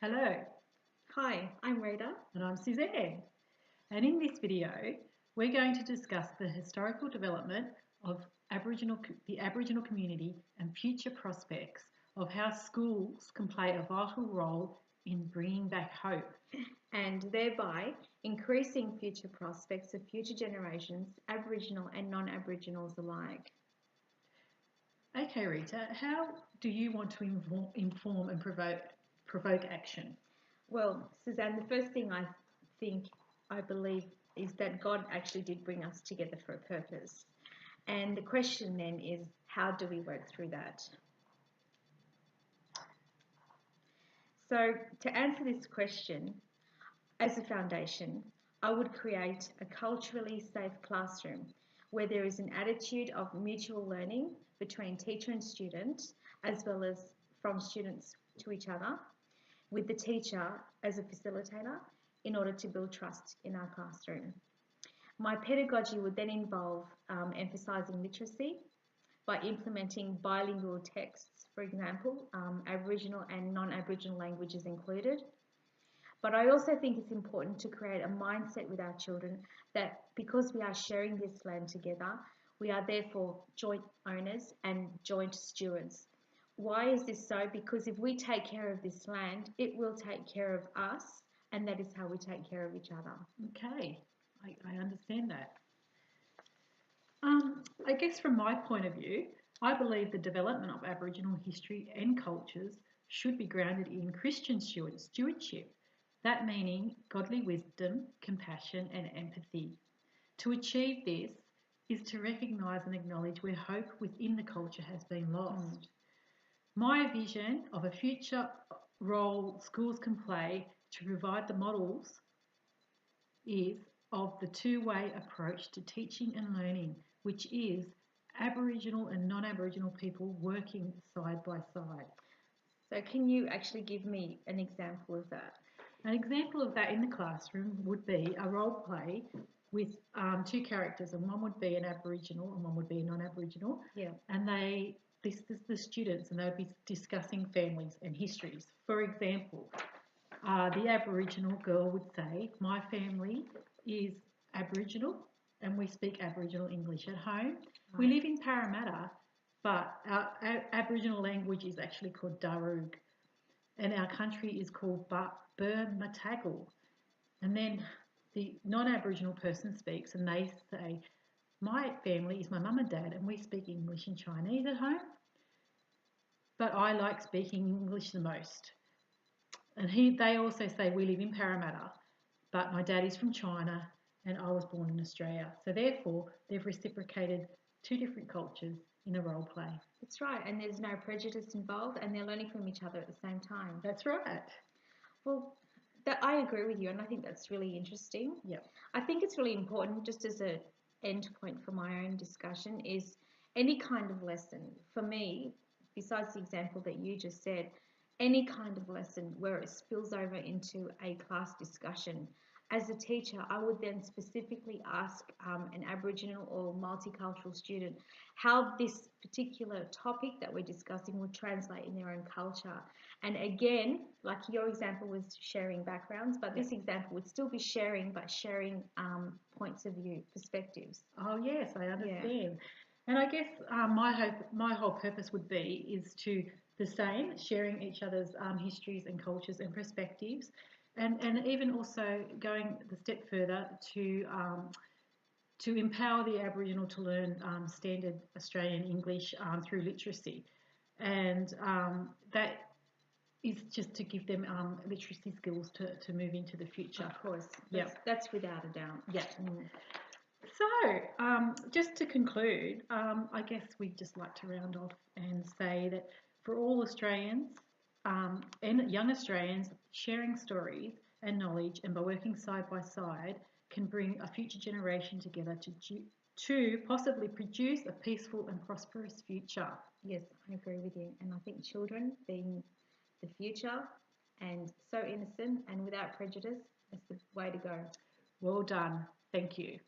Hello, Hi, I'm Rita. and I'm Suzanne. And in this video, we're going to discuss the historical development of the Aboriginal community and future prospects of how schools can play a vital role in bringing back hope. And thereby increasing future prospects of future generations, Aboriginal and non-Aboriginals alike. Okay, Rita, how do you want to inform and provoke action? Well, Suzanne, the first thing I believe, is that God actually did bring us together for a purpose. And the question then is, how do we work through that? So, to answer this question, as a foundation, I would create a culturally safe classroom where there is an attitude of mutual learning between teacher and student, as well as from students to each other, with the teacher as a facilitator in order to build trust in our classroom. My pedagogy would then involve emphasising literacy by implementing bilingual texts, for example, Aboriginal and non-Aboriginal languages included. But I also think it's important to create a mindset with our children that because we are sharing this land together, we are therefore joint owners and joint stewards. Why is this so? Because if we take care of this land, it will take care of us, and that is how we take care of each other. Okay, I understand that. I guess from my point of view, I believe the development of Aboriginal history and cultures should be grounded in Christian stewardship, that meaning godly wisdom, compassion, and empathy. To achieve this is to recognise and acknowledge where hope within the culture has been lost. My vision of a future role schools can play to provide the models is of the two-way approach to teaching and learning, which is Aboriginal and non-Aboriginal people working side by side. So, can you actually give me an example of that? An example of that in the classroom would be a role play with two characters, and one would be an Aboriginal and one would be a non-Aboriginal. Yeah. And this is the students, and they would be discussing families and histories. For example, the Aboriginal girl would say, "My family is Aboriginal and we speak Aboriginal English at home. We live in Parramatta, but our Aboriginal language is actually called Darug, and our country is called Burmatagal." And then the non-Aboriginal person speaks and they say, "My family is my mum and dad and we speak English and Chinese at home, but I like speaking English the most." And they also say, "We live in Parramatta, but my dad is from China and I was born in Australia." So therefore, they've reciprocated two different cultures in a role play. That's right, and there's no prejudice involved, and they're learning from each other at the same time. That's right. Well, I agree with you, and I think that's really interesting. Yep. I think it's really important, just as an end point for my own discussion, is any kind of lesson. For me, besides the example that you just said, any kind of lesson where it spills over into a class discussion. As a teacher, I would then specifically ask an Aboriginal or multicultural student how this particular topic that we're discussing would translate in their own culture. And again, like your example was sharing backgrounds, but this example would still be sharing, but sharing points of view, perspectives. Oh yes, I understand. And I guess my whole purpose would be is to the same, sharing each other's histories and cultures and perspectives, and even also going the step further to empower the Aboriginal to learn standard Australian English through literacy, and that is just to give them literacy skills to move into the future. Of course, Yeah, that's without a doubt. yeah. So, just to conclude, I guess we'd just like to round off and say that for all Australians and young Australians, sharing stories and knowledge and by working side by side can bring a future generation together to possibly produce a peaceful and prosperous future. Yes, I agree with you. And I think children being the future and so innocent and without prejudice is the way to go. Well done. Thank you.